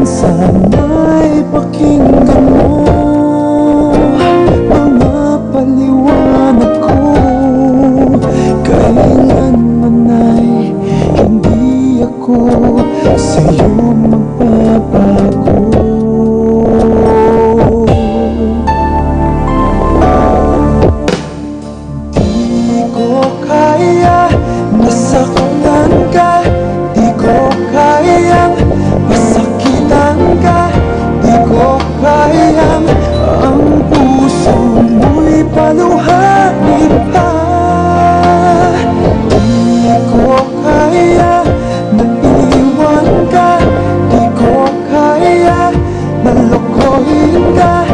Sana'y pakinggan mo mga paliwanag ko. Kailanman ay hindi ako sa'yo magbabago. Di ko kaya nasaktan ka, di ko kayang masakitan ka, di ko kayang ang puso mo'y paluhain pa. Di ko kaya na iwan ka, di ko kaya na lokohin ka,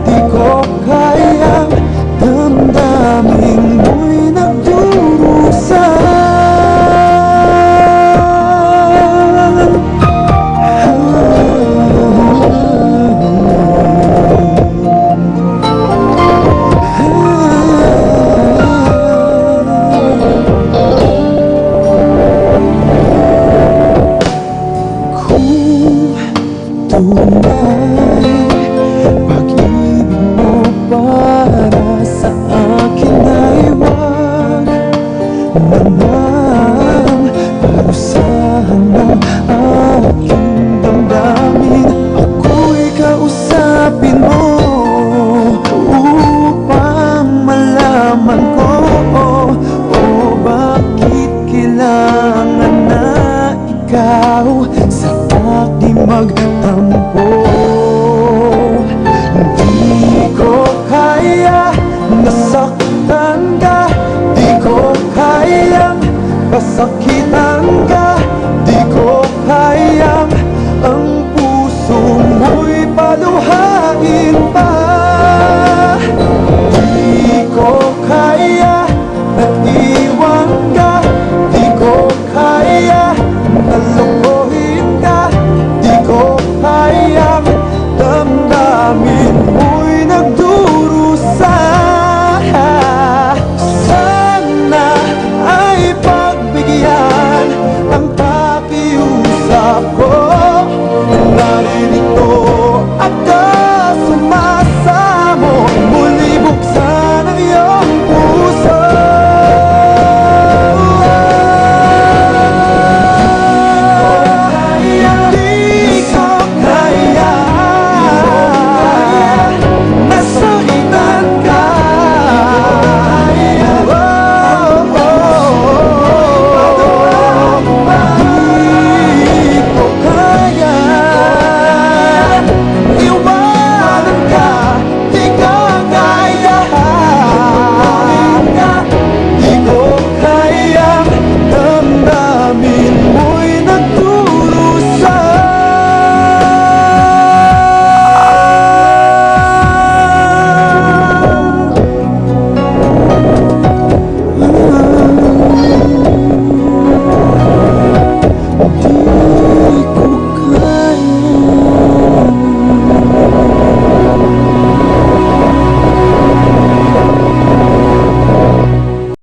di ko kayang damdamin mo'y nagdurusa. Tunay pag-ibig mo para sa akin ay wag namang parusahan ng aking damdamin. Ako'y kausapin mo upang malaman ko bakit kailangan na ikaw sa aking magtampo. Di ko kaya nasaktan ka, di ko kayang pasakitan ka, di ko kayang ang puso mo'y paluhain pa. Di ko